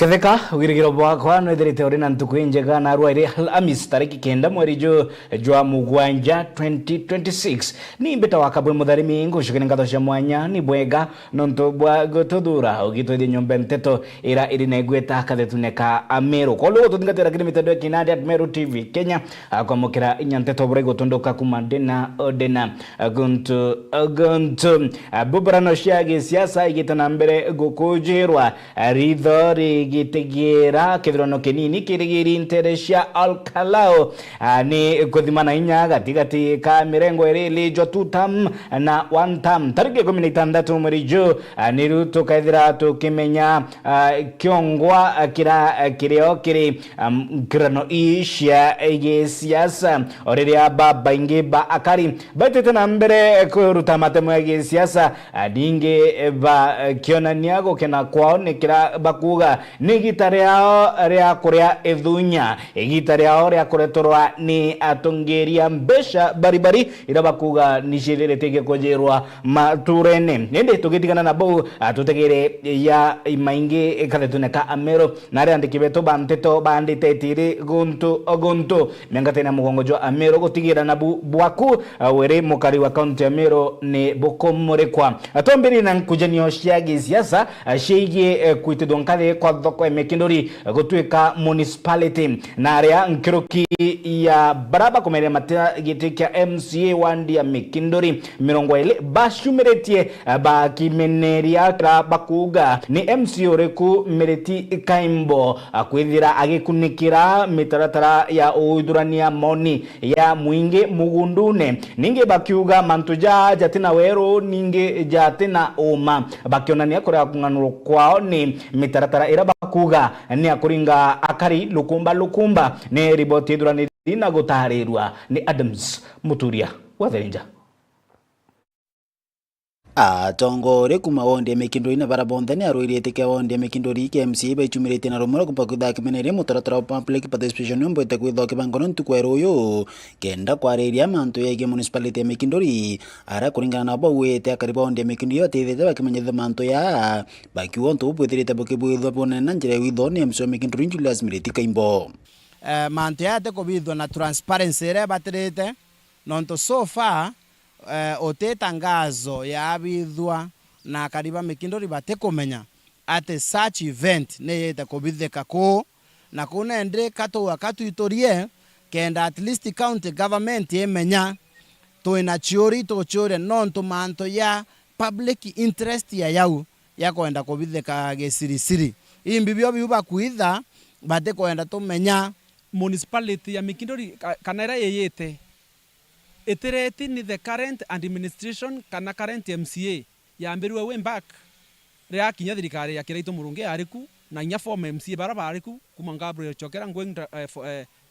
Tetheka wirigiro bwakwa nwetherite uri na ntuku njega na arwa iri Alhamis tariki 9 mweri jwa mugwanja 2026 ni mbeta wakabwe mutharimi ngushukene ngatho cia mwanya ni bwega nonto bwa gotuthura ugitwethi nyombe nteto ira iri na igweta kathetuneka Ameru kolo tutingatira kiri mitendo kinadi Ameru TV Kenya akwamukira inya nteto bure gutunduka kumandena odena guntu buburano cia gisiasa igitana mbere gukujirwa ridhori gitegera kithurano kinini kirigiri interesha Alkalao ni kuthimana inya gatigati ka mirengo iri lijo tutam na one tam tariki 16 mweri ni ruto kaithira tukimenya kiongwa kirio kiri kirano isha gisiasa oriria baba ingeba akari batete na mbere kuruta matemo ya siasa dinge ba kionania gukena kwao nikira bakuga ni gitare yao ria kuria ethunya gitare yao ria kuretorwa ni atongeria mbesha baribari ira bakuga ni shirerete kujirwa maturene nende tugitigana na bo tutegere ya maingi kathetuneka Ameru na ria ndikibeto banteto bandite tiri guntu mengate na mugongo jo Ameru gutigira na bwaku were mukari wa county Ameru ni bokomorekwa atombiri na kujanio cia gisiasa shege kwitidonkae kwa thoko emekindori gutwika municipality na ria nkiruki ya baraba komeria mata gitikia MCA wandi ya Mekindori mirongo ile bashumeretie bakimeneria bakuga ni MCA reku mereti kaimbo akwithira agikunikira mitaratara ya uidurania moni ya mwinge mugundune ninge bakiuga mantuja jatina wero ninge jatina uma bakionania kora kunganuro kwao ni mitaratara ira bakuga ni akuringa akari lukumba ni riboti idurani na gutarirwa ni Adams Muturia watherinja atongore kuma wonde Mekindori na barabondani aroirete ke wonde Mekindori ke MCA bechumirete na romoro kupakudha kimenere mutaratara public participation nombo itakwitho kibangono ntukwero yo kenda kwareria manto yege municipality Mekindori ara kuringana na bo wete akariba wonde Mekindori atethete bakimenyethe manto ya bakiwo ntu bwethirite bukibwithwa bonena njire witho ni MCA Mekindori Julius Miriti Kaimbo manto ya te kubithwa na transparency re batirite nonto so far otetangazo ya bithwa na kariba Mekindori batekomenya ate such event ne yete kubitheka ko na kuna endre kato itorie kenda at least county government yemenya to ina chiori to chore non to manto ya public interest ya yau ya kwenda kubitheka gesirisiri imbibyo biuba kuitha bate kwenda to menya municipality ya Mekindori kanera yeyete itereti ni the current administration kana current MCA yambirwe way back ria kinya thirikari ya Kiraito Murungi ariku na nya form MCA baraba ariku kuma Gabriel Chokera ngweng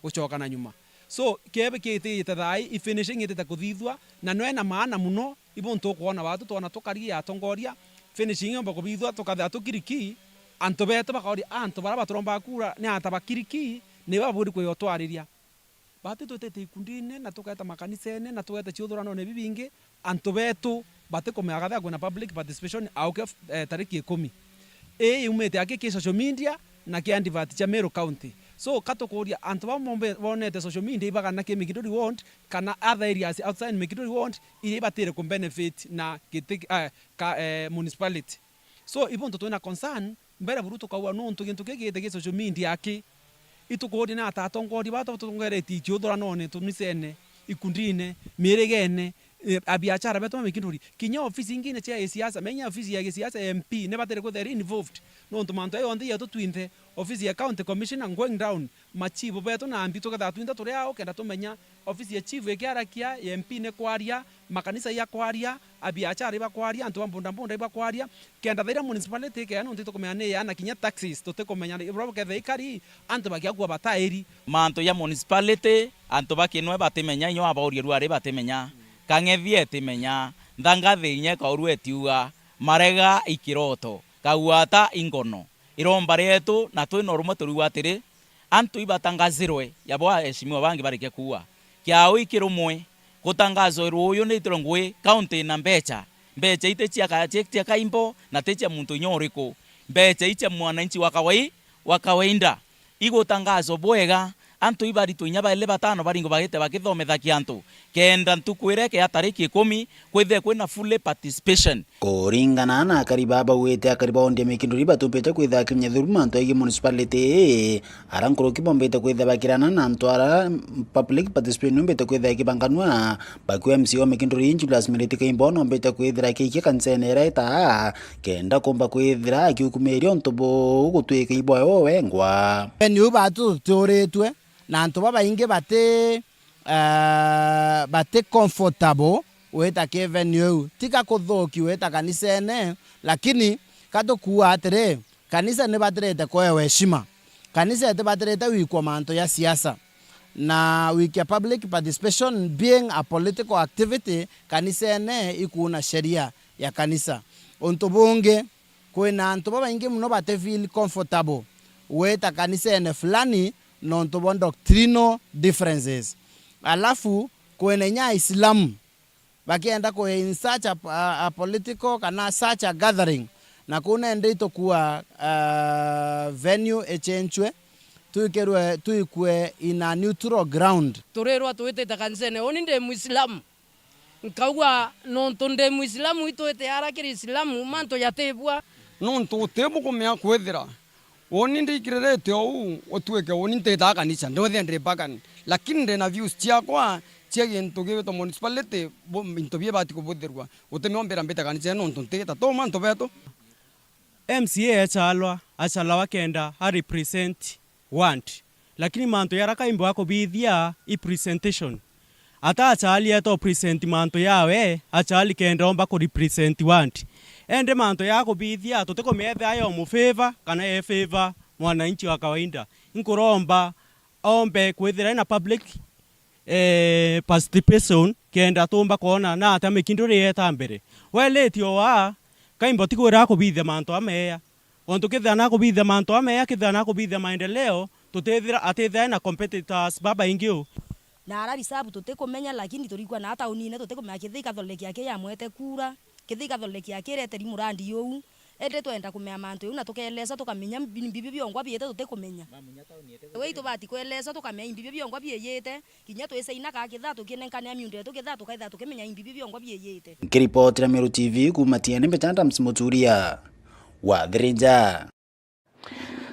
gucoka na nyuma so kebe kiti itathai ifinishing iteta kuthithwa na no ena maana muno ibonto kuona watu twana tukaria atongoria finishing yomba kubithwa tukatha tukiriki anto beto bakori anto baraba turomba kura ni atabakiriki ni baburi kwiyotwariria bati tutete ikundine na tuketa makanisene na tuketa chiuthurano ne bibinge anto betu bate komeagatha kuna public participation auke tariki 10 umete ake social media na ke andivat cha Meru County so katokoria anto bamombe bonete social media ibaga na ke Mekindori want kana other areas outside Mekindori want ile batire ku benefit na municipality so ibonto tuna concern mbere buruto kwa no ntugintu ke social media ake itukodi na atatongodi batotongoreti chiuthurano ne tumisene ikundine miregene abiachara beto Mekindori kinya ofisi ingine cha siasa menya ofisi ya siasa MP ne batere ko there involved no ntumanto ayo ndi yeto twinte ofisi ya county commissioner going down machivo beto na ambito kada twinta tore yao kenda tumenya ofisi ya chief ekiarakia ya MP ne kwaria makanisa ya kwaria abiachara iba kwaria antu mbunda iba kwaria kenda thira municipality ke anu ndito kumenya yana kinya taxes tote kumenya ibro ke theikari antu bakiagwa batairi manto ya municipality antu bakinwe batemenya nyo abauri ruare batemenya kang'ethie timenya ndangathi nye kaurwe tiuga marega ikiroto kawata ingono iromba retu na twi normo turiwa atiri antu ibatangazirwe yabo heshimiwa bangi barike kuwa kiao ikirumwe gutangazo ruyo ni turongwe county na mbecha ite cia Kaimbo na techa muntu nyoriko mbecha icha mwananchi wa kawaii wa kawaida igutangazwo bwega antu ibaritu inya baile batano baringo bagite bakithomethakia antu kenda ntukwireke ya tariki 10 kwithe kwina full participation kuringana na akariba bawete akariba onde mekinduri batupete kwitha kinya thuruma antu igi municipality arankuru kibombete kwitha bakirana na antu ara public participation mbete kwitha kibanganwa bakwe MCO mekinduri Julius Miriti Kimbono mbete kwithira kiki kansenera eta kenda komba kwithira kiukumerio ntobo gutwika iboyo wengwa ni ubatu turetwe na antu baba inge bate comfortable weta kevenue tika kuthoki weta kanisa ene lakini kato kuwa atere kanisa ne baterete kwa heshima kanisa ete baterete wikwa manto ya siasa na wiki public participation being a political activity kanisa ene ikuna sheria ya kanisa ontobonge kwena antu baba inge muno bate feel comfortable weta kanisa ene fulani non to doctrinal differences alafu kwenye Islam bakienda kwa in such a political kana such a gathering na kuna ndito kuwa venue echenchwe tuikwe in a neutral ground torero atuete kanisene oninde muislamu nkauwa non tonde muislamu itoete arakiri islamu manto yatebwa non to tebo komea kwethira oni ndikirete au otweke oni ndeta kanisa ndothe ndre bakan lakini ndena views chiakwa chiagi ntoge to municipality intobie batiko boderwa utemeombera mbeta kanisa no ntonteta to manto beto MCA achalwa kenda ha represent want lakini manto yaraka imbo ako bithia i presentation ata achali eto present manto yawe achali kenda omba ko represent want ende manto yako bithia tuteko metha ayo mu favor kana e favor mwananchi wa kawaida nkuromba ombe kwithira na public participation kenda tumba kuona na ata mekinduri eta mbere weletio wa kaimbo tikwira ko bithia manto ameya onto kithana ko bithia manto ameya kithana ko bithia maendeleo tutethira atethia na competitors baba ingio na arari sabu tutekomenya lakini turikwa na hata unine tutekomenya kithika tholekia ke ya mwete kura kithika tholekia kirete rimurandi yu ende twenda kumea mantu na tukeleza tukamenya mbibyo byongwa byete tutekomenya we itubati kweleza tukamenya mbibyo byongwa byeyete kinya tweseina ka kitha tukinenkane amyunde tukitha tukaitha tukimenya mbibyo byongwa byeyete kiripoti na Meru TV kumatiene mbetanda msimuturia wa Drinja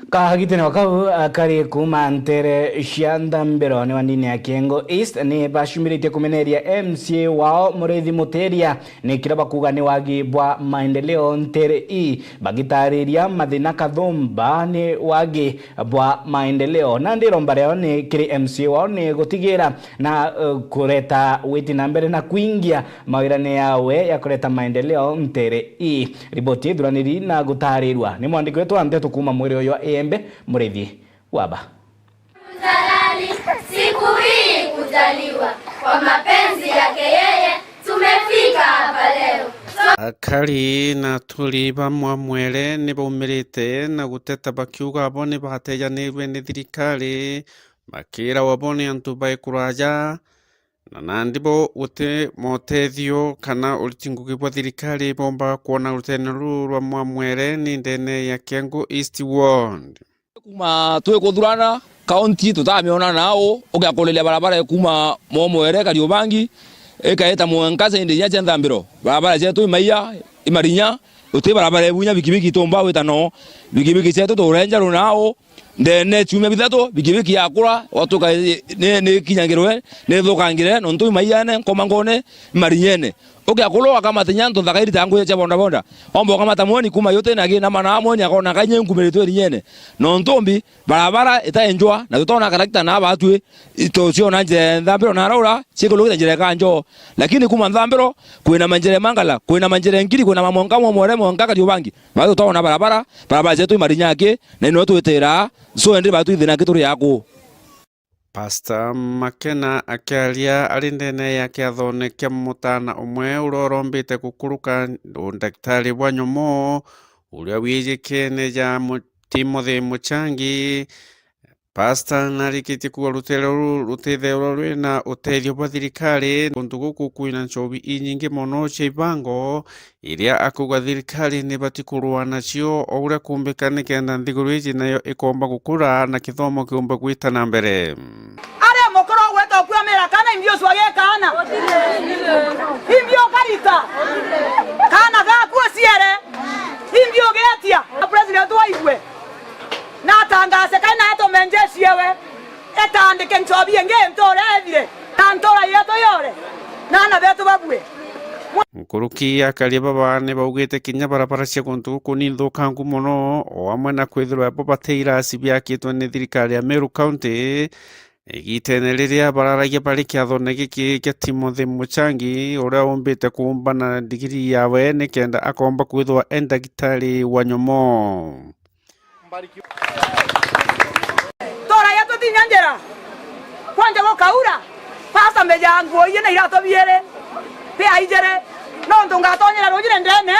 kahagitene wakau akari kuma ntere shianda mberone wandini ya Kiengo East ni bashumirite kumeneria MCA wao Mureithi Muteria ni kiraba kuga ni wagi bwa maendeleo ntere i bagitariria mathina kathumba ni wagi bwa maendeleo na ndiro mbareo ni kiri MCA wao ni gutigira na kureta witi na mbere na kuingia mawirane yawe ya kureta maendeleo ntere i riboti dhuraniri na gutarirwa ni mwandiko wetu antetu kuma mwiri oyo Embe Mureithi Waba. Talali siku hii kuzaliwa kwa mapenzi yake yeye tumefika hapa leo. Akari na turi bamwe mwere ni baumirite na guteta bakiuga abone batejanirwe ni thirikari makira wabone antu baikuraja na nandibo ute motethio kana ulitinguki bwa thirikari bomba kuona utenero rwa mwere ni ndene ya Kiengo East Ward kuma tuwe kuthurana county tutamiona nao ugakolelia barabara kuma Mwere Kariobangi ekaeta Mwangaza indi ya Thambiro barabara zetu imaiya imarinya uti barabara ebunya bikibiki tomba wetano bikibiki zetu turenja runao ndene chume bithatu bikibiki yakura watuka ne kinyangirwe ne thukangire nontu imaiane komangone marinyene ugakolwa kama tinyanto thakairi tangu ya bonda bonda ombo kama tamoni kuma yote na gina mana amoni akona kanye nkumeretu rinyene nontombi barabara itaenjwa na tutona karakta na batwe itocio na nje Thambiro na raura chikolo njere kanjo lakini kuma Thambiro kuina manjere mangala kuina manjere ngiri kuina mamonga Mwere Mwanga Kariobangi bado tutona barabara zetu imarinyake na ino twetera so ende batu ithina kituri yako Pastor Makena akiaria arindene ya kiathone kia mutana umwe urorombite kukuruka daktari wa nyomo uria wijikene ja Timothy Muchangi Pastor narikite kuwa rutethero rwina uteithio bwa thirikari kundu guku kwina nchobi inyingi muno cia ibango iria akuga thirikari ni bati kurua nacio o uria kumbikane kenda nthiguru iji nayo ikomba gukura na kithomo kiumba gwita na mbere. Aria mukoro gweta kwamera kana imbio swage kana imbio karita kana ga kuosiere imbio getia president waigwe na tangase kana ato menjeshi yewe etandike nchobi enge ntore ethire na ntora yeto yore na betu babwe Nkuruki akaria babane baugite kinya barabara cia kuntu kuni nthukangu muno o amwe na kwithirwa babateira cibiakitwe ni thirikari ya Meru County igitene riria bararagia bari kiathone giki kia Timothy Muchangi uria umbite kuumba na digiri yawe ni kenda akomba kwithwa endagitari wa nyomo. Tora yetu tinyanjera kwanja gokaura pasa mejangu yene irato biere pe aijere no ndungatonyera rojire ndene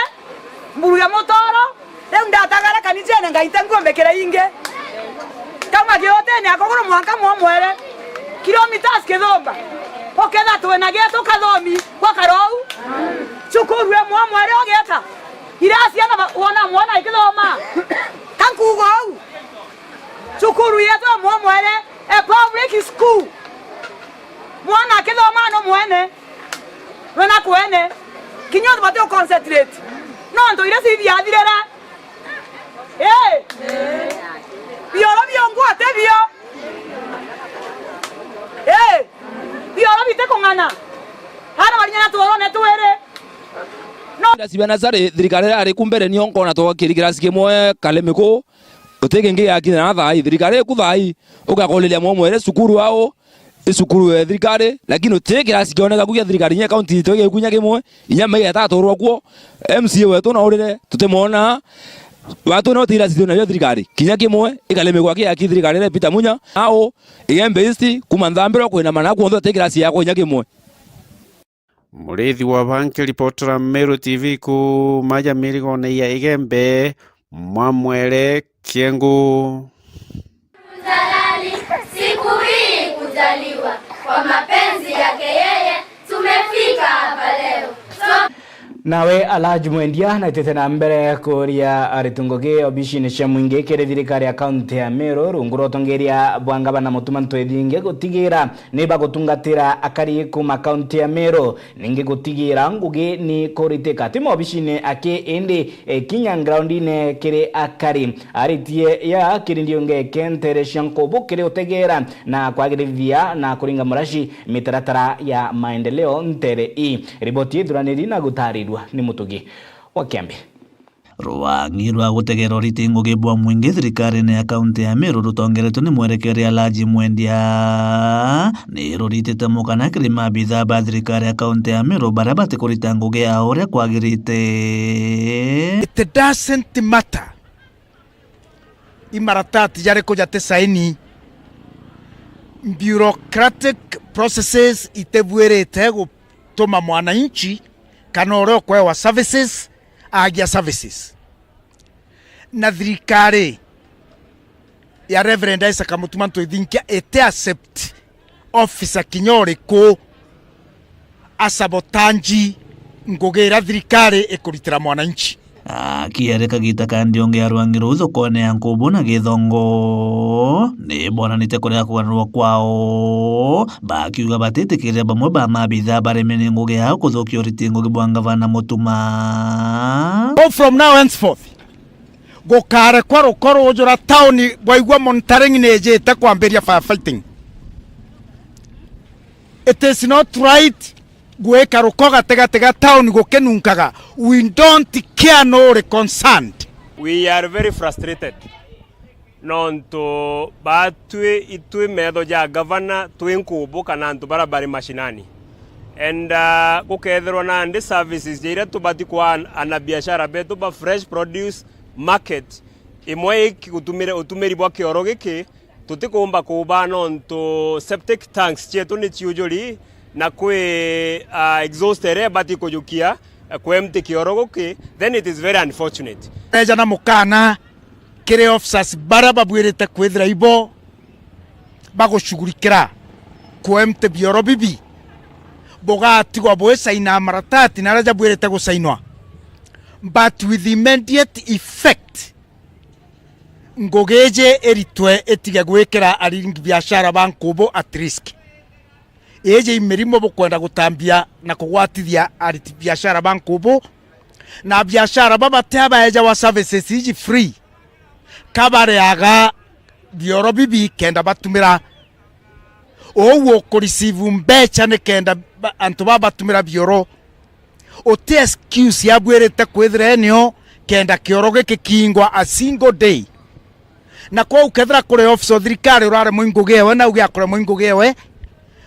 mburuya motoro leo ndatagara kanijene ngaitengu mbekera inge kama gyote ni akogoro mwanka mwere kilometers kidhomba okeda tuwe geto kadhomi kwa karou chukuru mwere ogeta irasi yana mwana ikidhoma kankugo chukuru yetu mwere a public school mwana kidhoma no mwene wena kwene kinyoto batyo concentrate no ndo irasi biadirera biolo biongo atebio biolo biteko ngana hana walinyana tuone tuere no sibana sare thirikari ari kumbere ni onko na to kirigirasi kimwe kalemeko utege ngi yakina thai thirikari ku thai ugakolelia mwere sukuru wao isukuru ya thirikari lakini utekirasi kioneka kuya thirikari nya county toge kunya kimwe inya mai atatorwa kuo MCA wetu na urire tutemona watu no tira sidona yo thirikari kinya kimwe ikaleme kwa kia thirikari ile Peter Munya ao igembe isti kumanthambiro kwina mana kuontho tekirasi yako nya kimwe. Murithi wa banki reporter Meru TV ku maja mirigo na ya igembe mwamwele Kiengu. Siku hii kuzaliwa kwa mapenzi yake yeye tumefika hapa leo. Nawe Alhaji Mwendia na itete na mbere kuria aritungoge obishine cia mwingi kere thirikari ya county ya Meru runguro tongeria bwangaba na mutuma ntwethinge gutigira niba gutungatira akari kuma county ya Meru ninge gutigira ngugi ni kuritika timo obishine ake indi kinya ground ine kere akari aritie ya kirindionge kentere shankobo kere utegera na kwagirithia na kuringa murashi mitaratara ya maendeleo ntere i riboti duraniri na gutarirwa ni mutugi wa Kiambi. Rwangi rwa gutegera ritingo gibwa mwingi thirikari ya kaunti ya Meru rutongeretwo ni mwerekeri Alhaji Mwendia ni ruritite mukana kirima bitha ba thirikari ya kaunti ya Meru baria bati kurita ngugi ya uria kwagirite. It doesn't matter imaratati yare kujate saini bureaucratic processes itebwerete gutuma mwananchi kana oro kwa services agia services na thirikari ya Reverend Isaac Mutuma ntwethinkia ete accept officer kinyore ko asabotanji ngogera thirikari ekuritira mwananchi kiereka gita kandi onge ya Rwangi ruzo kone ya Nkubu na Githongo ni bona nite kuria kuganirwa kwao bakiuga batitikiria bamwe ba mabitha baremene ngugi yao kuthukio ritingo gibwanga vana Mutuma. From now henceforth gukare kwa rukoro ujura town boigwa monitoring nejete kwamberia firefighting. It is not right gweka rukoga tega town gukenunkaga. We don't care no concerned. We are very frustrated. Nonto batwe itwe medo ja governor twinkubu kana ntu barabari mashinani. And kukethirwa na ndi services jira tubati kwa ana biashara betu ba fresh produce market imwe ikutumire utumiri bwa kioro giki tutikumba kuba nonto septic tanks chetu ni chiujuri na kwe exhaustere bati kujukia kwemte kioro giki, then it is very unfortunate. Eja na mukana kire officers baraba bwirite kwithira ibo bagushughulikira kuemte bioro bibi bogatigwa bwesaina maratati naraja bwirete gusainwa, but with immediate effect ngogeje eritwe etige gwekera aringi biashara bankubo at risk. Eje imirimo bokwenda gutambia na kugwatithia ariti biashara bankubo na biashara babateba eja wa services iji free kabare aga bioro bibi kenda batumira owo ko receive mbecha ne kenda antu batumira bioro o te excuse ya bwerete kwethira enio kenda kioroge kikingwa a single day na kwa ukethira kure office thirikari urare muingugewe na ugia kure muingugewe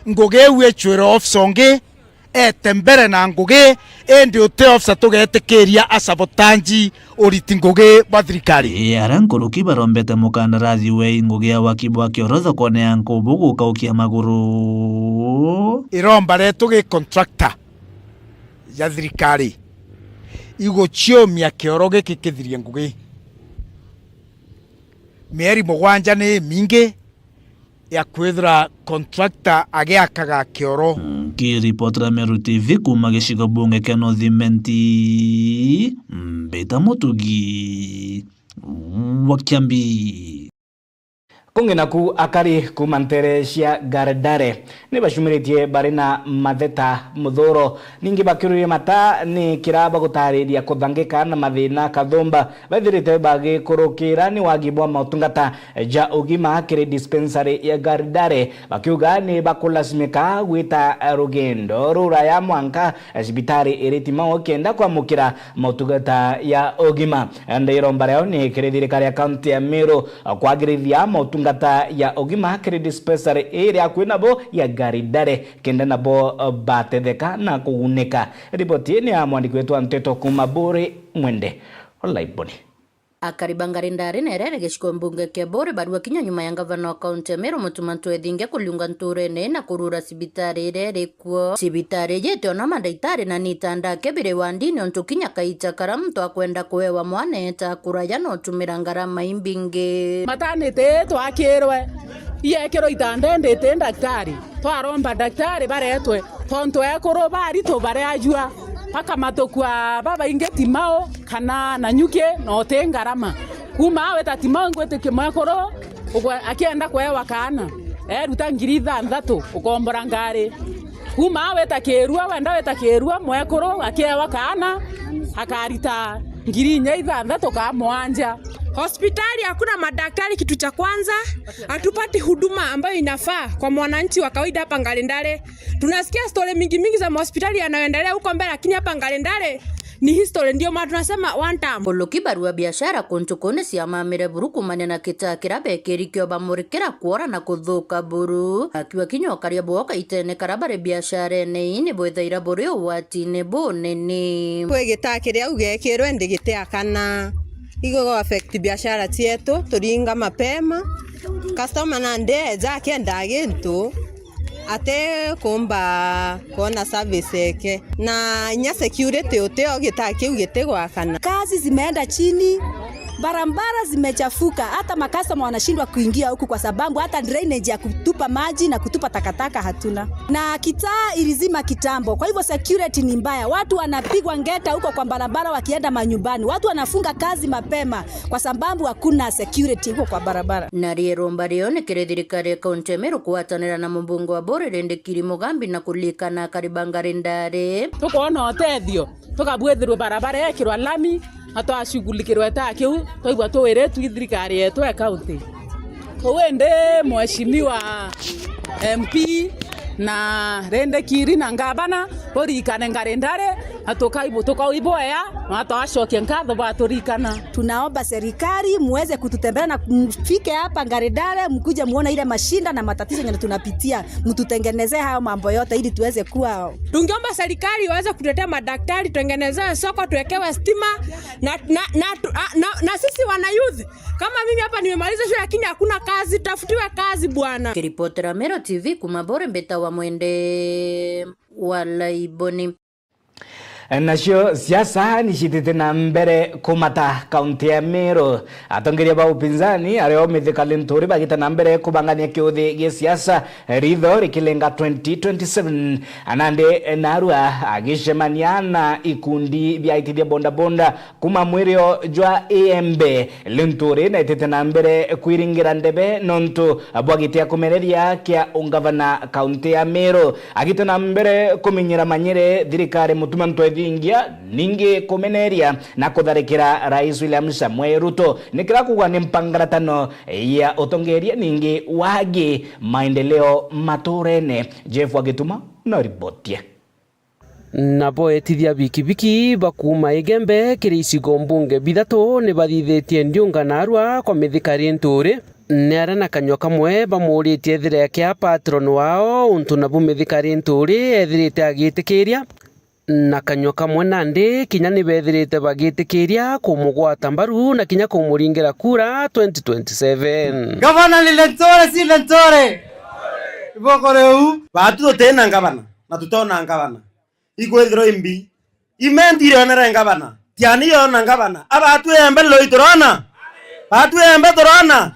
ngugewe chwere office onge etembere na nguge endi ote office tugetekeria asabotanji oriti nguge bathirikari arankuru barombete mukandarathi we nguge wakibwa kiorotho kone yanko bugu kaukia maguru iromba retu ge contractor ya thirikari igo chiomia kioroge kikithirie nguge mieri mugwanja ni mingi ya kwithira contractor agiakaga kioro. Kiripotera Meru TV kuma gicigo bunge kia North Imenti Mbita Mutugi wa Kiambi. Kunginaku akari kumantere cia Gardare ni bashumiritie bari na matheta muthuro ningi bakirurie mata ni kiraba gutariria kuthangika na mathina kathumba bathirite bagi kurukira ni wagibwa mautungata ja ugima kiri dispensary ya Gardare bakiuga ni bakulasimika gwita rugendo rura ya mwanka sibitari iritima kenda kwa mukira mautungata ya ugima ndiro mbareo ni kiri thirikari ya county ya Meru kwagirithia mautungata ya ogima kiri dispensary area kwinabo ya Gardare kenda nabo batetheka na kuguneka. Ripoti ni ya mwandiki wetu Anteto Kumaburi Mwende Olaiboni. Akaribangarindari nerere gishiko mbunge kia Bore barua kinya nyuma ya gavana wa kaunti ya Meru Mutumantu Ethinge kuliunga nturene na kurura sibitari irere kuo sibitari yete ona mandaitari na nitanda kebire wandini ontu kinya kaita karamto akwenda kuewa mwane ta kuraya no tumira ngarama imbinge matanete twakirwe yekero itanda ndete daktari twaromba daktari baretwe tonto ekoro bari to bare ajua paka matokwa baba ingeti mao kana na nyuke no tengarama kuma weta timao ngwete kemakoro akienda kwewa kana ruta ngiri thanthatu ukombora ngari kuma weta kerua wenda weta kerua mwekoro akiewa kana akarita ngiri nya ithanthatu ka mwanja. Hospitali hakuna madaktari, kitu cha kwanza. Hatupati huduma ambayo inafaa kwa mwananchi wa kawaida hapa Ngarendare. Tunasikia story mingi za hospitali yanayoendelea huko mbele, lakini hapa Ngarendare ni history, ndio maana tunasema one time. Poloki barua biashara kontukone siama mere buru kumane na kita kirabe kerikyo bamurikira kuora na kuthuka buru akiwa kinyo karia boka itene karabare biashara ne ine boithaira buru watine bonene kwegita kiria ugekirwe ndigite akana igo affect biashara cietu turinga mapema customer na ndeja kenda gintu ate kumba kona service yake na nya security uteo gitaki ugite gwakana. Kazi zimeenda chini, barabara zimechafuka, hata makasoma wanashindwa kuingia huku kwa sababu hata drainage ya kutupa maji na kutupa takataka hatuna, na kitaa ilizima kitambo. Kwa hivyo security ni mbaya, watu wanapigwa ngeta huko kwa barabara wakienda manyumbani, watu wanafunga kazi mapema kwa sababu hakuna security huko kwa barabara. Nariero mbarione kire thirikari ya kaunti ya Meru kuatanira na mumbunge wa Bore Rende Mugambi na kulikana Karibangarindare tukona otethio tukabwethirwe barabara yekirwa lami atwashughulikirwe ta kiu toigwa twire tu thirikari yetu ya kaunti wende mheshimiwa MP na Rende Kiri na ngabana borikane Ngarendare tukaiboya na twashokia nkatho baturikana. Tunaomba serikali muweze kututembelea na mfike hapa Ngarendare mkuje muone ile mashinda na matatizo yenye tunapitia, mtutengenezee hayo mambo yote ili tuweze kuwa. Tungeomba serikali iweze kutuletea madaktari, tutengenezee soko, tuwekewe stima na sisi wana youth kama mimi hapa nimemaliza shule lakini hakuna kazi, tafutiwe kazi bwana. Kiripotera Meru TV Kumabore Mbeta wa Mwende Walaiboni. Nacio siasa nishitite na mbere kumata kaunti ya Meru. Atongeria ba upinzani areo mithika Linturi bagita na mbere kubangania kiuthi gia siasa ritho rikilenga 2027. Anande Narua agicemania na ikundi bia itithia bonda bonda kuma mwirio jwa AMB. Linturi na itite na mbere kwiringira ndebe nontu bwagitia kumereria kia ungavana kaunti ya Meru. Agita na mbere kumenyera manyere thirikari mutuma ntwethingia ningi kumeneria na kutharikira Rais William Samuel Ruto nikira kugwa ni mpangaratano ya utongeria ningi wagi maendeleo maturene. Jeff Wagituma na ripotia. Nabo etithia bikibiki bakuma Igembe kiri icigo mbunge bithatu ni bathithitie Ndiunga na Arua kwa mithikari Nturi nera na kanywa kamwe bamuritie ethire kia patron wao untu nabu mithikari Nturi ethirite agitikiria na kanywa kamwe nandi kinya ni bethirite bagitikiria kumugwata mbaru na kinya kumuringira kura 2027. Gavana Linturi si Linturi iboko reu batu tena ngavana na tutona ngavana igwethiro imbi imentire onera ngavana tiani yona ngavana abatu embe loitorona batu embe torona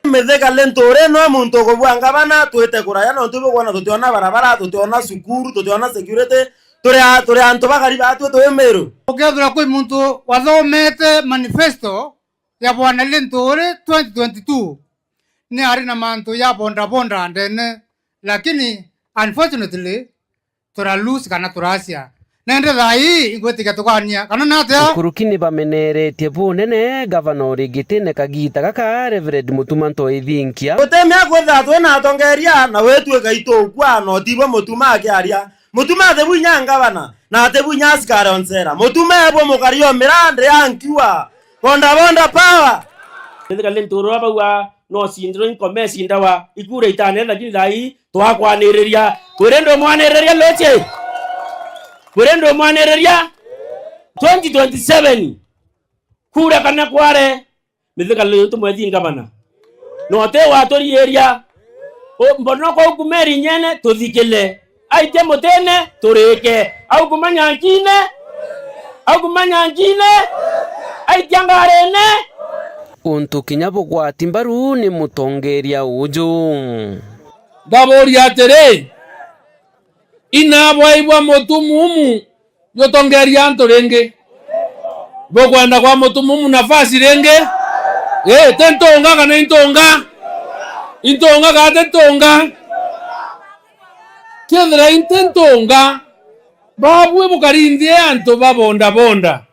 metheka Linturi no muntu gobwa ngavana twete kuraya no tubona tutiona barabara tutiona sukuru tutiona security turi antu bagari batu twemeru ukethira kwi muntu wathomete manifesto ya bwana Linturi 2022 ni ari na mantu ya bonda bonda ndene lakini unfortunately tura lose kana turasia nende thai ingwetika tukania kana natia kurukini bameneretie bunene governor Gitine Kagita kaka Reverend Mutuma Ntwethingia utemia kwetha twena atongeria na wetwe gaito kwa no tibo Mutuma akiaria Mutuma the bunya ngavana na te bunya askari onsera Mutuma ebo mukario mirande yankiwa bonda power ndika Linturi abawa no sindro inkome sindawa ikure itane lakini thai twakwaniriria kurendo mwaniriria loche kurendo mwaniriria 2027 kura kana kware mithika Linturi tumwethi ngavana no te watori area o mbono ko kumeri nyene tuthikile aite mutene turike au kumanya ngine aite ngarene untu kinya bugwati mbaru ni mutongeria uju ndaboria atiri inabwaibwa mutumumu yotongeria nturingi bokwenda kwa mutumumu nafasi ringi tentonga kana intonga ka tentonga kethira intentonga babwe bukarindie antu babonda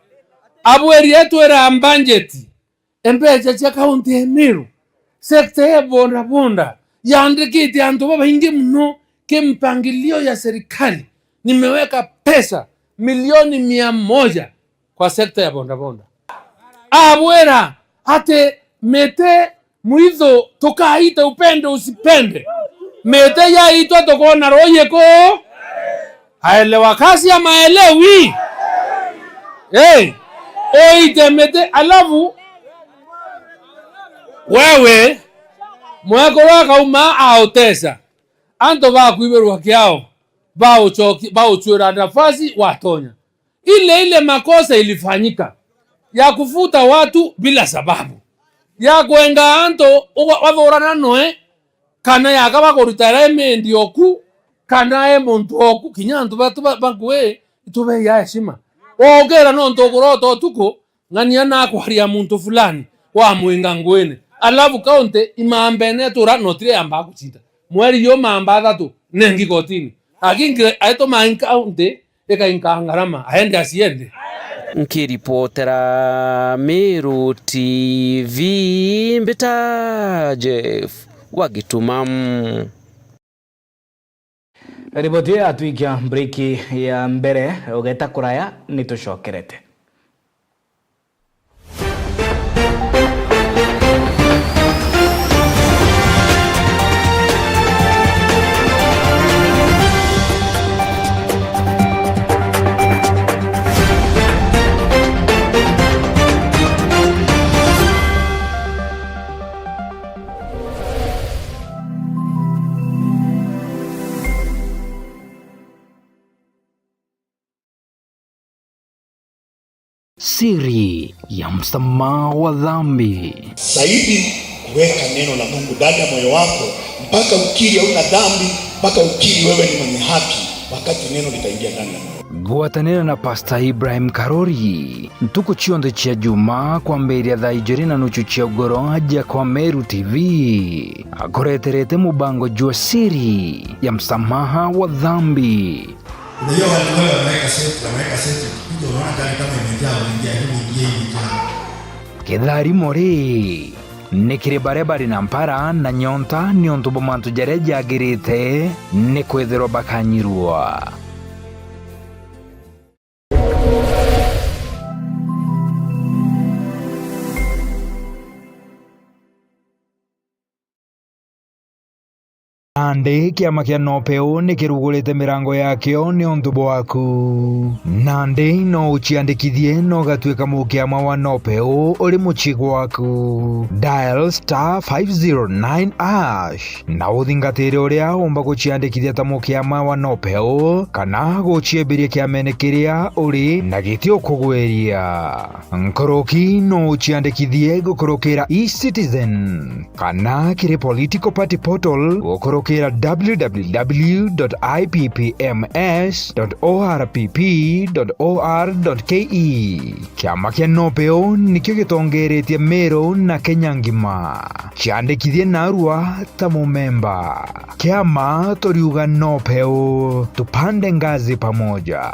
abwerie twera budget embeja cia kaunti ya Meru sekta ya bonda yaandikite antu babaingi muno kimpangilio ya serikali nimeweka pesa milioni 100 kwa sekta ya bonda abwera ate mete muitho tukaita upende usipende mete yaitwa tokona royeko aelewa kasi ya maelewi oite mete alafu wewe mweko wakauma aotesa anto bakwiberwa kiao bauchwera nafasi watonya ile makosa ilifanyika ya kufuta watu bila sababu ya kwenga anto wathorana noe kana yakaba ko retirement yoku kana muntu oku kinya antu batu bankwe itube ya heshima ogera no ntogoroto tuko ngania na kwaria muntu fulani wa mwinga ngwene alafu kaunti imambene tura notire amba kuchita mweri yo mamba thatu nengi gotini akinge aito man kaunti eka inkangarama aende asiende nkiripotera Meru TV mbita Jeff Wagituma. Riboti atuikia breaki ya mbere ugeta kuraya nitucokerete. Siri ya msamaha wa dhambi. Zaidi kuweka neno la Mungu ndani ya moyo wako mpaka ukiri hauna dhambi, mpaka ukiri wewe ni mwenye haki, wakati neno litaingia ndani ya moyo. Gwatanira na Pastor Ibrahim Karori ntuku chionde chia juma kwa mberi ya thaijeri na nuchu chia ugoro haja kwa Meru TV akoreterete mubango jua siri ya msamaha wa dhambi. Unajua watu wao wanaweka seti kuja unaona gari kama imejaa unaingia. Kedhari mori nikiri barebari na mpara na nyonta niontu bomantu jareja agirite nikwethero bakanyirua. Nande kiama kia nopeo nikirugulite mirango yakio ni ontubo waku. Nande no uchiandikithie no gatuika mukiama wa nopeo uri muchigo waku. Dial *509# na uthingatire uria umba guchiandikithia ta mukiama wa nopeo kana guchiembiria kiamene kiria uri na gitio kugweria. Nkoroki no uchiandikithie gukorokera eCitizen kana kiri political party portal gukorokera www.ippms.orpp.or.ke. Kiama kia nopeo nikio gitongeretie Meru na Kenya ngima. Chiandikithie narua ta mumemba. Kiama toriuga nopeo, tupande ngazi pamoja.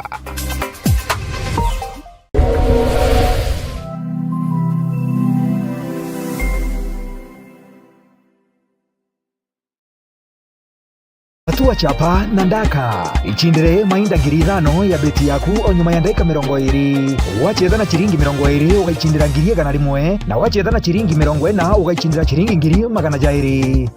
Hatua chapa na ndaka ichindire mainda ngiri 5 ya beti yaku onyuma ya ndeka 20 wacheza na chiringi 20 ugaichindira ngiri 100 na wacheza na chiringi 40 ugaichindira chiringi ngiri 200.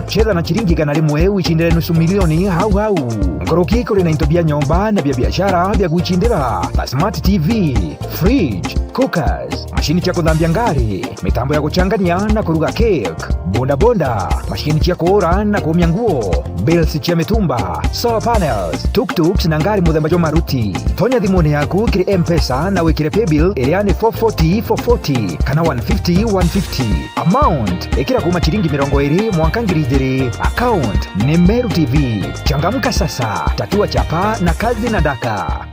Cheza na chiringi 100 uichindire nusu milioni hau. Nkoroki kuri na intobia nyomba na bia biashara bia kuichindira na smart TV, fridge, cookers, mashini chia kudhambia ngari, mitambo ya kuchanganya na kuruga cake, bonda, mashini chia kuora na kuumia nguo, bills chia mitumba, solar panels, tuk-tuks na ngari muthemba jo maruti. Tonya thimuni yaku kiri M-Pesa na wikire paybill iliani 440 kana 150. Amount ikira kuma chiringi 20 mwanka ngiri 2. Account ni Meru TV. Changamka sasa, tatua chapa na kazi na daka.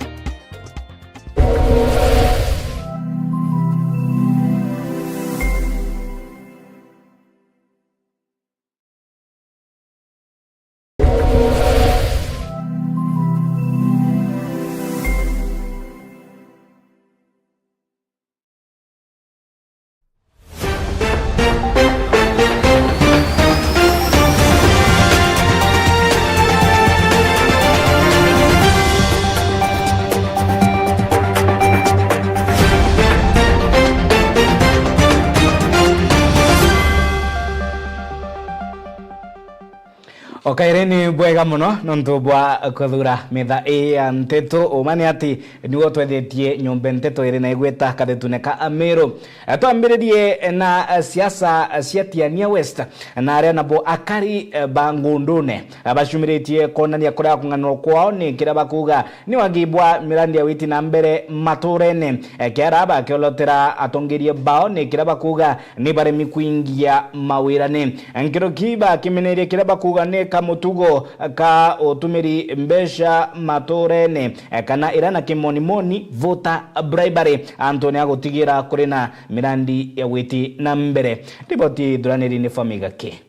Okaireni bwega muno nontu bwa kuthura mitha ya nteto umane ati niwo twethetie nyombe nteto iri na igweta kathetune ka Meru. Twambiririe na siasa cia Tiania West na aria nabo akari bangundune abacumiritie konania kuria kunganwo kwao ni kira bakuga ni wagibwa mirandi ya witi na mbere maturene kiaraba kiolotera atongerie bao ni kira bakuga ni baremi kuingia mawirane nkiro kiba kimenerie kira bakuga ni kamutugo ka utumiri mbesha maturene kana irana kimonimoni voter bribery Anthony agotigira kurina mirandi ya witi na mbere. Ripoti duraniri ni Famiga ke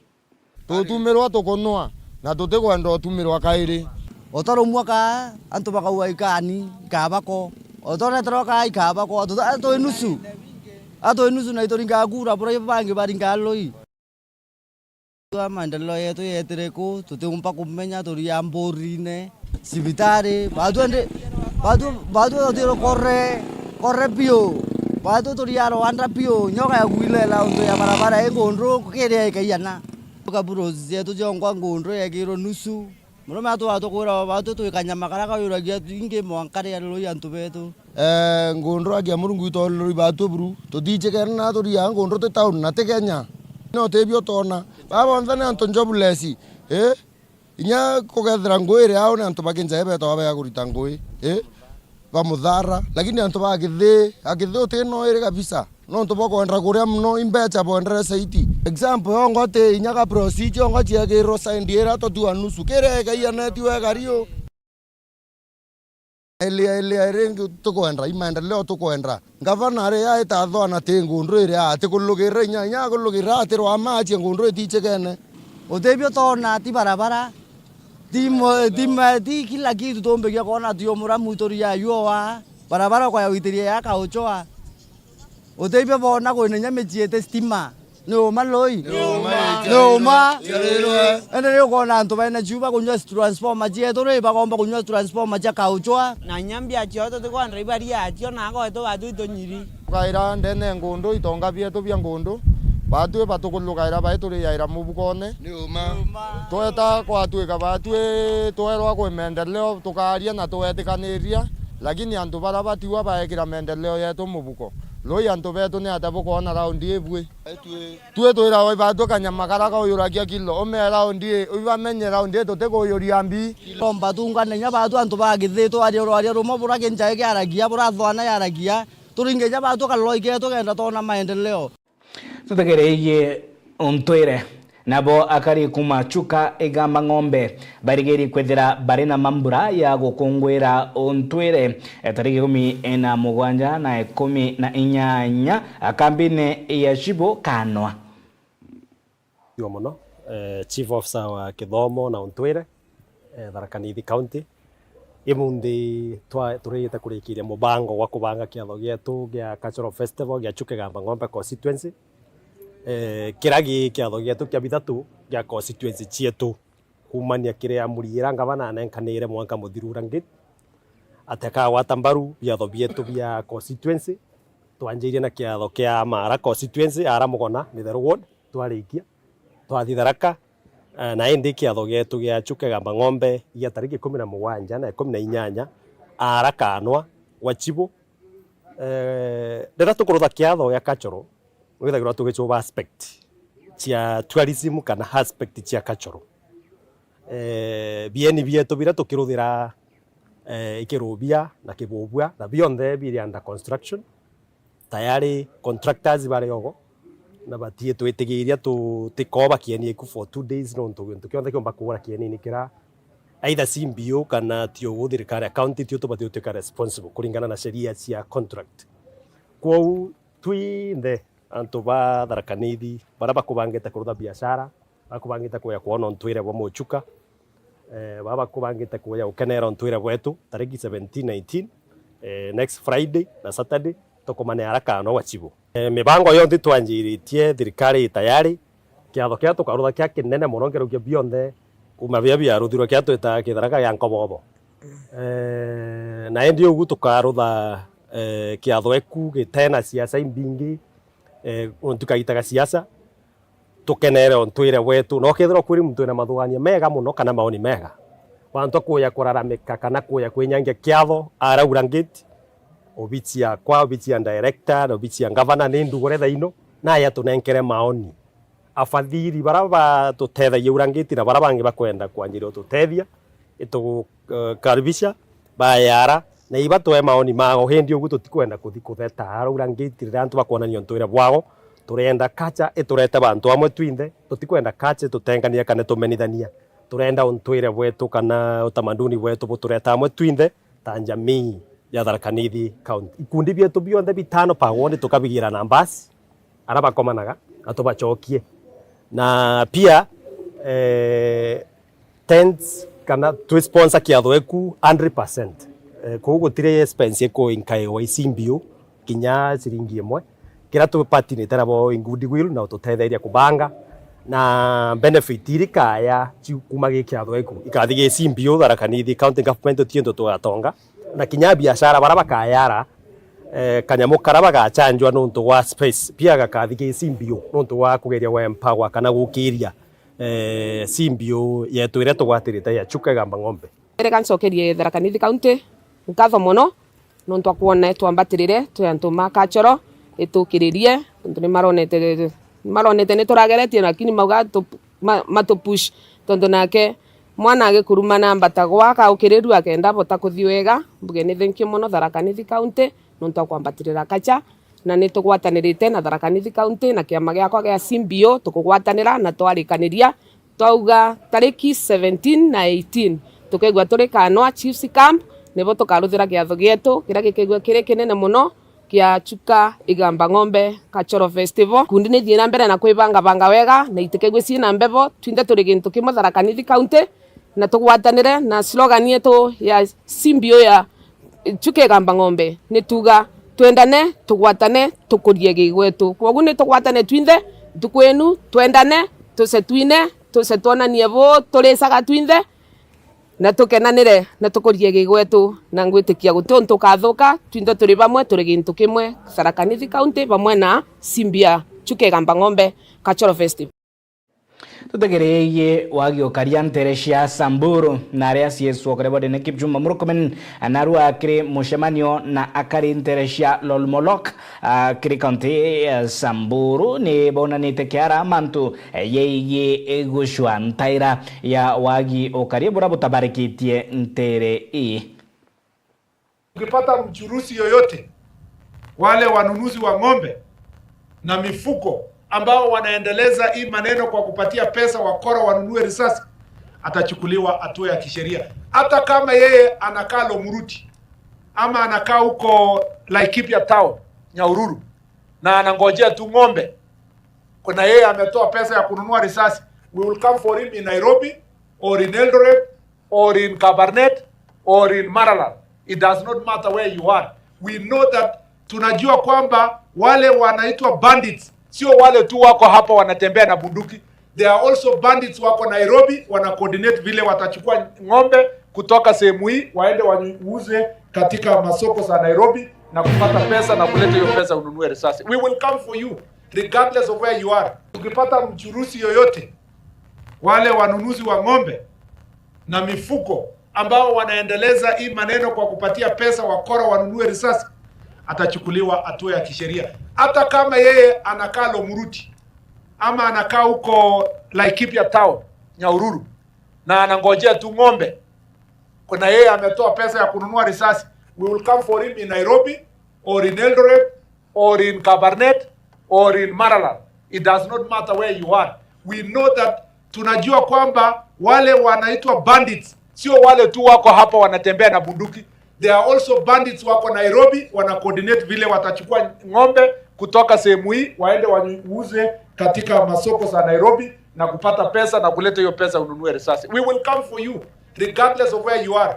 tutumirwa tukunwa na tutikwenda utumirwa kairi otaro mwaka antu bakauwa ikani kabako otore troka ikabako ato enusu na itoringa kura bora bangi baringa loi maendeleo yetu yetereko tutumpa kumenya turia mborine sibitari bado otiro corre pio bado turia Rwanda pio nyoka ya kuilela ndo ya barabara engondro kukere kayana kaburo zetu jongwa ngondro ya kiro nusu murome atu kura bado tukanyama karaka yuragia inge mwankare ya lolo yantu betu ngondro agia murungu to lori bado buru to dije kerna turia ngondro te town na te Kenya no tebio tona baba ndane anto joblesi inya kugethera ngwire ao na anto bakinja ebe to aba ya kurita ngwi ba muthara lakini antu ba githii utino iri kabisa no ntu bokwenda kuria mno imbecha bondere saiti example ongote inyaga procedure ongochia giro saindiera to tu anusu kere gaiya neti wega rio ele rengi tukwenda imaendeleo tukwenda gavana re ya itathona tingundu ire ati kulugire nyanya kulugira ati rwa machi ngundu itichekene utebio tona ti barabara ti kila kitu tombegia kona tio muramu toria yuwa barabara kwa witiria ya kauchoa utebio bona kwenya mechiete stima no maloi no ma ene yo kona nto bana juba kunywa transformer jeto re bagomba kunywa transformer ja kauchoa na nyambia chioto to kwandra ibari ya chio na go to batu to nyiri kaira ndene ngundu itonga bieto bia ngundu batwe batukulukaira baituri yaira mubukone niuma tweta kwatwika batwe twerwa kwa maendeleo tukaria na twetikaniria lakini antu bara batiwa baekira maendeleo yetu mubuko loi antu betu ni atabukona raundi ebwe twe twira oi batu kanyamakara ka uyurakia kilo ome raundi uiba menye raundi tuteko uyuriambi omba tungane nya batu antu bagithito ari rumo burake njae aragia burathwana yaragia turingenya batu kaloike tugenda tona maendeleo tutegereiye ontwire nabo akari kumachuka igamba ng'ombe barigeri kwethira bari na mambura ya gukungwira ontwire tariki 17 na 18 akambine ya Shibo Kanwa yo muno chief officer wa kithomo na ontwire Tharaka Nithi county imundi turite kurikiria mubango wa kubanga kiatho gietu gia cultural festival gia chuke gamba ng'ombe constituency kiragi kiatho gietu kia bithatu gia constituency chietu kumania kiria muriira ngavana nenkanire mwanka muthirura ngit ateka watambaru biatho bietu bia constituency twanjirie na kiatho kia Mara constituency ara mugona Mitheru ward twarikia twathi Tharaka na indi kiatho gietu gia chuke gamba ng'ombe gia tariki 17 na 18 ara Kanwa wa Chibo ndira tukurutha kiatho gia cultural withagirwa tugichuba aspect cia tourism kana aspect cia cultural bieni bietu bira tukiruthira ikirubia na kibubua na bionthe biri under construction tayari contractors bari ogo na batie twitigiria tutikoba kieni ku for 2 days no ntu kionthe kiomba kuura kieni nikira either CMBO kana tio guthirikari county tio tubatie tuka responsible kuringana na sheria cia contract kwa twinde antu ba Tharaka Nithi bara bakubangite kurutha biashara bakubangite kuya kuona ontwire bwa muchuka baba bakubangite kuya ukenera ontwire bwetu tariki 17 19 next Friday na Saturday tukomane haraka no wa Chibo mibango yonthe twanjiritie thirikari tayari kiatho kia tukarutha kia kinene muno ngero kia bionthe kuma bia ruthiro kia twita Kitharaka ya Nkobobo na endi ugu tukarutha kiatho eku gitena siasa imbingi tukaitaga siasa tukenere ontwire wetu no kethira kuri muntu na mathugania mega muno kana maoni mega wantu kuya kuraramika kana kuya kwinyangia kiatho araura ngiti obitia kwa obitia director obitia governor ni ndugore thaino na ya tunenkere maoni afathiri baraba tutethia urangiti na barabangi bakwenda kwanjira tutethia itu karibisha bayara na iba twe maoni mago hindi ugu tutikwenda kuthi kutheta araura ngiti rantu bakwonania ontwire bwago turenda kacha iturete bantu amwe twinde tutikwenda kacha tutengania kana tumenithania turenda ontwire bwetu kana utamaduni bwetu butureta amwe twinde ta jamii ya Tharaka Nithi county ikundi bietu bionthe bitano pagondi tukabigira nambasi araba komanaga atubachokie na pia tents kana tu sponsor kiatho eku 100% kugo tire expense ko inkai wa CMBO kinya ciringi imwe kira tu party ni tarabo in goodwill na tutetheria kubanga na benefit irikaya kuma gikiatho eku ikathige CMBO Tharaka Nithi county government tiendo tugatonga na kinya biashara baraba kayara kanyamu karaba gachanjwa nuntu wa space pia gakathige CMBO nuntu wa kugeria wa empower kana gukiria CMBO yetu ire tugwatirite ya chuka gamba ng'ombe ere kancokerie Tharaka Nithi county nkatho mono nuntu akuona twambatirire twantu makachoro itukiririe nuntu ni maronete ni turageretie lakini mauga matupush tondu nake mwana agikurumana mbatagwa kaukiriru akenda bota kuthi wega mbugeni thank you muno Tharaka Nithi County nonto kwambatirira kacha na ni tugwatanirite na Tharaka Nithi County na kiama giakwa gia CBO tukugwatanira na twarikaniria twauga tariki 17 na 18 tukegwa turi Kanwa Chiefs Camp nebo tukaruthira kiatho gietu kira gikegwa kire kinene muno kia Chuka Igamba Ng'ombe Cultural Festival kundi ni thina mbere na kwibanga banga wega na itekegwe cina mbebo twinde turi gintu kimwe Tharaka Nithi County na tugwatanire na slogan yetu ya CBO ya Chuka Igamba Ng'ombe ni tuga twendane tugwatane tukurie gigwetu kwogu ni tugwatane twinde tukwenu twendane tusetwine tusetwonanie bo tulisaga twinde na tukenanire na tukurie gigwetu na ngwitikia gutonto kathuka twinde turi bamwe turi gintu kimwe Tharaka Nithi County bamwe na Simbia Chuka Igamba Ng'ombe Cultural Festival. Tutegereye wagiokaria ntere cia Samburu na aria cieswo kore bode ne Kipchumba Murkomen anaru akire mushemanio na akari ntere cia Lolmolok kiri county Samburu ni bonanite kiara mantu yeye egushwa ntaira ya wagi okaria bora butabarikitie ntere Ukipata mchuruzi yoyote wale wanunuzi wa ng'ombe na mifugo ambao wanaendeleza hii maneno kwa kupatia pesa wakora wanunue risasi, atachukuliwa hatua ya kisheria. Hata kama yeye anakaa Lomuruti ama anakaa huko Laikipia town Nyahururu na anangojea tu ng'ombe, kuna yeye ametoa pesa ya kununua risasi, we will come for him in Nairobi or in Eldoret or in Kabarnet or in Maralal. It does not matter where you are. We know that tunajua kwamba wale wanaitwa bandits sio wale tu wako hapa wanatembea na bunduki. There are also bandits wako Nairobi wana coordinate vile watachukua ng'ombe kutoka sehemu hii waende wauze katika masoko za Nairobi na kupata pesa na kuleta hiyo pesa ununue risasi. We will come for you regardless of where you are. Ukipata mchuruzi yoyote wale wanunuzi wa ng'ombe na mifugo ambao wanaendeleza hii maneno kwa kupatia pesa wakora wanunue risasi, atachukuliwa hatua ya kisheria. Hata kama yeye anakaa Lomuruti ama anakaa huko Laikipia town Nyahururu na anangojea tu ng'ombe, kuna yeye ametoa pesa ya kununua risasi, we will come for him in Nairobi or in Eldoret or in Kabarnet or in Maralal. It does not matter where you are. We know that tunajua kwamba wale wanaitwa bandits sio wale tu wako hapa wanatembea na bunduki. There are also bandits wako Nairobi wana coordinate vile watachukua ng'ombe kutoka sehemu hii waende wauze katika masoko za Nairobi na kupata pesa na kuleta hiyo pesa ununue risasi. We will come for you regardless of where you are.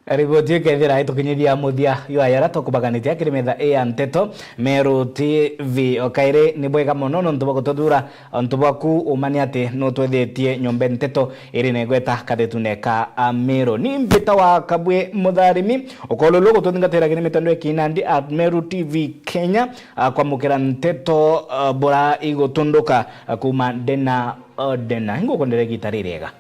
Riboti kethira itukinyiria muthia yo ayara tukubaganitia kirimetha Nteto Meru TV okaire ni bwega muno no ntuba gututhura ntubaku umani ati no twethetie nyombe Nteto iri negweta kathetune ka Meru ni mbita wa Kabwe Mutharimi ukololo gututhingatira kiri mitando ekinandi at Meru TV Kenya kwa mukira Nteto bora igotunduka kuma dena hingo kondere gitaririega